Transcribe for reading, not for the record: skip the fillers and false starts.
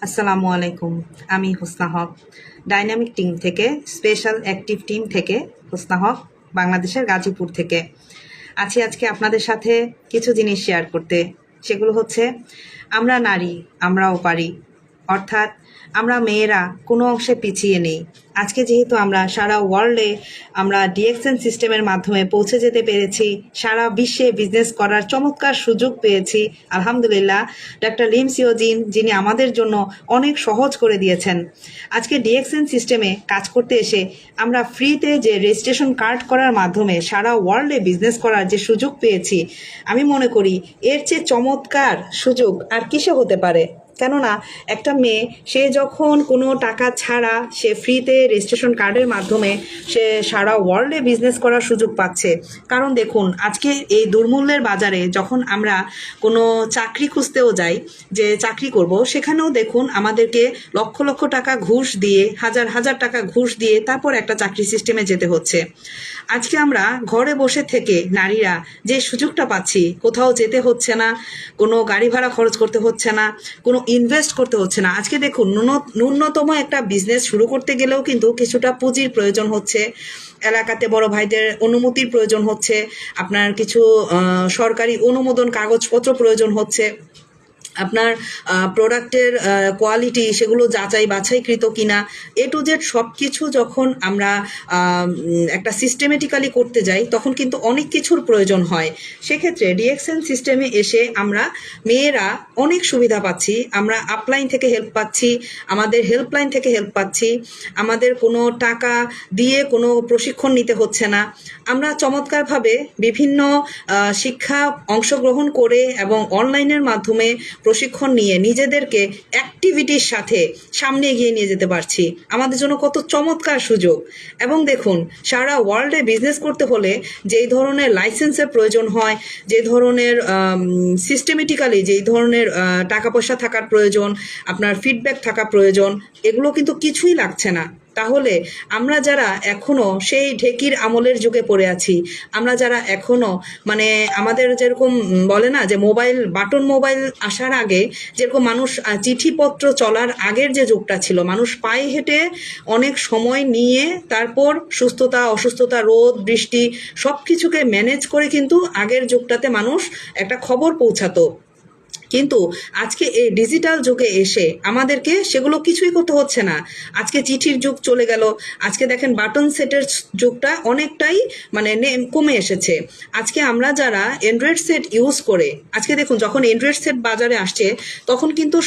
আসসালামু আলাইকুম। আমি হোসনা হক, ডাইনামিক টিম থেকে, স্পেশাল অ্যাক্টিভ টিম থেকে হোসনা হক, বাংলাদেশের গাজীপুর থেকে আছি আজকে আপনাদের সাথে কিছু জিনিস শেয়ার করতে। সেগুলো হচ্ছে, আমরা নারী, আমরাও পারি। অর্থাৎ আমরা মেয়েরা কোনো অংশে পিছিয়ে নেই। আজকে যেহেতু আমরা সারা ওয়ার্ল্ডে আমরা ডিএক্সএন সিস্টেমের মাধ্যমে পৌঁছে যেতে পেরেছি, সারা বিশ্বে বিজনেস করার চমৎকার সুযোগ পেয়েছি আলহামদুলিল্লাহ। ডক্টর লিম সিওজিন যিনি আমাদের জন্য অনেক সহজ করে দিয়েছেন। আজকে ডিএক্সএন সিস্টেমে কাজ করতে এসে আমরা ফ্রিতে যে রেজিস্ট্রেশন কার্ড করার মাধ্যমে সারা ওয়ার্ল্ডে বিজনেস করার যে সুযোগ পেয়েছি, আমি মনে করি এর চেয়ে চমৎকার সুযোগ আর কিসে হতে পারে। কেননা একটা মেয়ে সে যখন কোনো টাকা ছাড়া সে ফ্রিতে রেজিস্ট্রেশন কার্ডের মাধ্যমে সে সারা ওয়ার্ল্ডে বিজনেস করার সুযোগ পাচ্ছে। কারণ দেখুন, আজকে এই দুর্মূল্যের বাজারে যখন আমরা কোনো চাকরি খুঁজতেও যাই, যে চাকরি করব, সেখানেও দেখুন আমাদেরকে লক্ষ লক্ষ টাকা ঘুষ দিয়ে, হাজার হাজার টাকা ঘুষ দিয়ে তারপর একটা চাকরি সিস্টেমে যেতে হচ্ছে। আজকে আমরা ঘরে বসে থেকে নারীরা যে সুযোগটা পাচ্ছি, কোথাও যেতে হচ্ছে না, কোনো গাড়ি ভাড়া খরচ করতে হচ্ছে না, কোনো ইনভেস্ট করতে হচ্ছে না। আজকে দেখুন, ন্যূনতম একটা বিজনেস শুরু করতে গেলেও কিন্তু কিছুটা পুঁজির প্রয়োজন হচ্ছে, এলাকাতে বড় ভাইদের অনুমতির প্রয়োজন হচ্ছে, আপনার কিছু সরকারি অনুমোদন কাগজপত্র প্রয়োজন হচ্ছে, আপনার প্রোডাক্টের কোয়ালিটি সেগুলো যাচাই বাছাইকৃত কিনা, এ টু জেড সব কিছু যখন আমরা একটা সিস্টেমেটিক্যালি করতে যাই, তখন কিন্তু অনেক কিছুর প্রয়োজন হয়। সেক্ষেত্রে ডিএক্সএন সিস্টেমে এসে আমরা মেয়েরা অনেক সুবিধা পাচ্ছি। আমরা আপলাইন থেকে হেল্প পাচ্ছি, আমাদের হেল্পলাইন থেকে হেল্প পাচ্ছি, আমাদের কোনো টাকা দিয়ে কোনো প্রশিক্ষণ নিতে হচ্ছে না। আমরা চমৎকারভাবে বিভিন্ন শিক্ষা অংশগ্রহণ করে এবং অনলাইনের মাধ্যমে প্রশিক্ষণ নিয়ে নিজেদেরকে অ্যাক্টিভিটির সাথে সামনে এগিয়ে নিয়ে যেতে পারছি। আমাদের জন্য কত চমৎকার সুযোগ। এবং দেখুন, সারা ওয়ার্ল্ডে বিজনেস করতে হলে যেই ধরনের লাইসেন্সের প্রয়োজন হয়, যে ধরনের সিস্টেমেটিক্যালি যেই ধরনের টাকা পয়সা থাকার প্রয়োজন, আপনার ফিডব্যাক থাকা প্রয়োজন, এগুলো কিন্তু কিছুই লাগছে না। তাহলে আমরা যারা এখনো সেই ঢেকির আমলের যুগে পড়ে আছি, আমরা যারা এখনো মানে আমাদের যেরকম বলে না যে মোবাইল, বাটন মোবাইল আসার আগে যেরকম মানুষ চিঠিপত্র চলার আগের যে যুগটা ছিল, মানুষ পায়ে হেঁটে অনেক সময় নিয়ে তারপর সুস্থতা অসুস্থতা, রোদ বৃষ্টি সব কিছুকে ম্যানেজ করে কিন্তু আগের যুগটাতে মানুষ একটা খবর পৌঁছাতো। কিন্তু আজকে এই ডিজিটাল যুগে এসে আমাদেরকে সেগুলো কিছুই করতে হচ্ছে না। আজকে চিঠির যুগ চলে গেল। আজকে দেখেন বাটন সেটের যুগটা অনেকটাই মানে কমে এসেছে। আজকে আমরা যারা অ্যান্ড্রয়েড সেট ইউজ করে, আজকে দেখুন যখন অ্যান্ড্রয়েড সেট বাজারে আসছে তখন কিন্তু